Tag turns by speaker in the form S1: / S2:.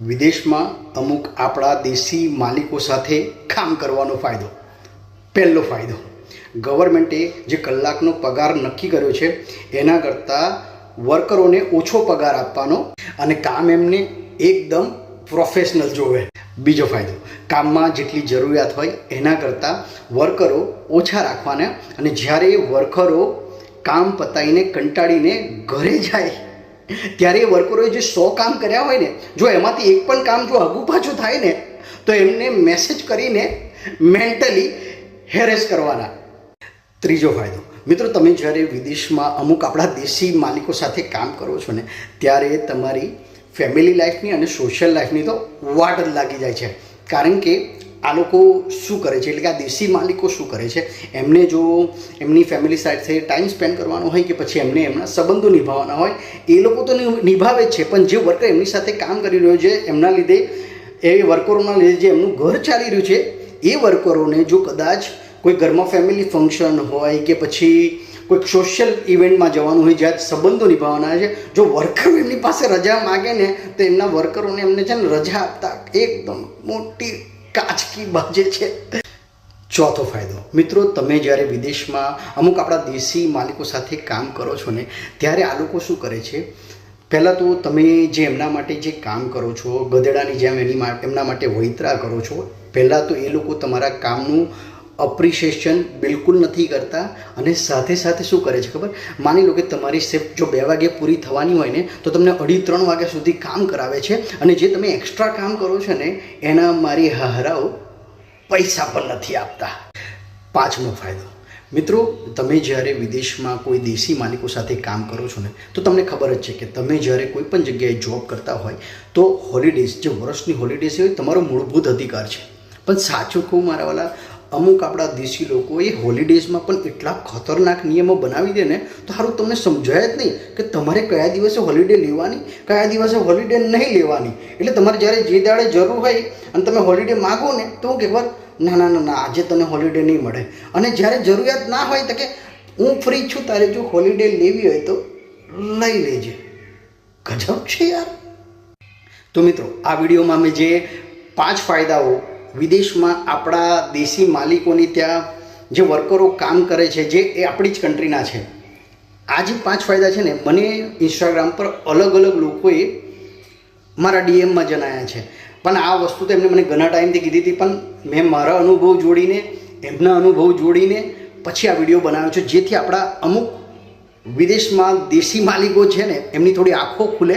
S1: વિદેશમાં અમુક આપણા દેશી માલિકો સાથે કામ કરવાનો ફાયદો. પહેલો ફાયદો, ગવર્મેન્ટે જે કલાકનો પગાર નક્કી કર્યો છે એના કરતાં વર્કરોને ઓછો પગાર આપવાનો અને કામ એમને એકદમ પ્રોફેશનલ જોવે. બીજો ફાયદો, કામમાં જેટલી જરૂરિયાત હોય એના કરતાં વર્કરો ઓછા રાખવાના અને જ્યારે વર્કરો કામ પતાવીને કંટાળીને ઘરે જાય ત્યારે એ વર્કરોએ જે 100 કામ કર્યા હોય ને, જો એમાંથી એક પણ કામ જો આગુ પાછું થાય ને તો એમને મેસેજ કરીને મેન્ટલી હેરેસ કરવાના. ત્રીજો ફાયદો, મિત્રો, તમે જ્યારે વિદેશમાં અમુક આપણા દેશી માલિકો સાથે કામ કરો છો ને ત્યારે તમારી ફેમિલી લાઈફની અને સોશિયલ લાઈફની તો વાટ જ લાગી જાય છે. કારણ કે આ લોકો શું કરે છે, એટલે કે આ દેશી માલિકો શું કરે છે, એમને જો એમની ફેમિલી સાથે ટાઈમ સ્પેન્ડ કરવાનો હોય કે પછી એમને એમના સંબંધો નિભાવવાના હોય, એ લોકો તો નિભાવે જ છે, પણ જે વર્કર એમની સાથે કામ કરી રહ્યો છે એમના લીધે, એ વર્કરોના લીધે જે એમનું ઘર ચાલી રહ્યું છે, એ વર્કરોને જો કદાચ કોઈ ઘરમાં ફેમિલી ફંક્શન હોય કે પછી કોઈક સોશિયલ ઇવેન્ટમાં જવાનું હોય જ્યાં સંબંધો નિભાવવાના છે, જો વર્કરો એમની પાસે રજા માગે ને તો એમના વર્કરોને એમને છે ને રજા આપતા એકદમ મોટી કાચકી બાજે છે. ચોથો ફાયદો, મિત્રો, તમે જ્યારે વિદેશમાં અમુક આપણા દેશી માલિકો સાથે કામ કરો છો ને ત્યારે આ લોકો શું કરે છે, પહેલાં તો તમે જે એમના માટે જે કામ કરો છો, ગધેડાની જેમ એમના માટે વૈતરા કરો છો, પહેલાં તો એ લોકો તમારા કામનું અપ્રિશિએશન બિલકુલ નથી કરતા. અને સાથે સાથે શું કરે છે ખબર, માની લો કે તમારી શિફ્ટ જો 2 વાગે પૂરી થવાની હોય ને તો તમને 2:30-3 વાગ્યા સુધી કામ કરાવે છે અને જે તમે એક્સ્ટ્રા કામ કરો છો ને એના મારી હાહરાઓ પૈસા પણ નથી આપતા. પાંચમો ફાયદો, મિત્રો, તમે જ્યારે વિદેશમાં કોઈ દેશી માલિકો સાથે કામ કરો છો ને તો તમને ખબર જ છે કે તમે જ્યારે કોઈ પણ જગ્યાએ જોબ કરતા હોય તો હોલિડેઝ, જે વર્ષની હોલિડેઝ હોય, તમારો મૂળભૂત અધિકાર છે. પણ સાચું કહું મારા વાલા, અમુક આપણા દેશી લોકો એ હોલિડેઝમાં પણ એટલા ખતરનાક નિયમો બનાવી દે ને તો સારું તમને સમજાય જ નહીં કે તમારે કયા દિવસે હોલિડે લેવાની, કયા દિવસે હોલિડે નહીં લેવાની. એટલે તમારે જ્યારે જે દાડે જરૂર હોય અને તમે હોલિડે માગો ને તો હું કહેવાય ના ના ના ના આજે તને હોલિડે નહીં મળે. અને જ્યારે જરૂરિયાત ના હોય તો કે હું ફ્રી છું, તારે જો હોલિડે લેવી હોય તો લઈ લેજે. ગજબ છે યાર. તો મિત્રો, આ વિડીયોમાં મેં જે 5 ફાયદાઓ વિદેશમાં આપણા દેશી માલિકોની ત્યાં જે વર્કરો કામ કરે છે, જે એ આપણી જ કન્ટ્રીના છે, આ જે 5 ફાયદા છે ને મને ઇન્સ્ટાગ્રામ પર અલગ અલગ લોકોએ મારા ડીએમમાં જણાવ્યા છે. પણ આ વસ્તુ તો એમને મને ઘણા ટાઈમથી કીધી હતી, પણ મેં મારા અનુભવ જોડીને, એમના અનુભવ જોડીને પછી આ વિડીયો બનાવ્યો છે, જેથી આપણા અમુક વિદેશમાં દેશી માલિકો છે ને એમની થોડી આંખો ખુલે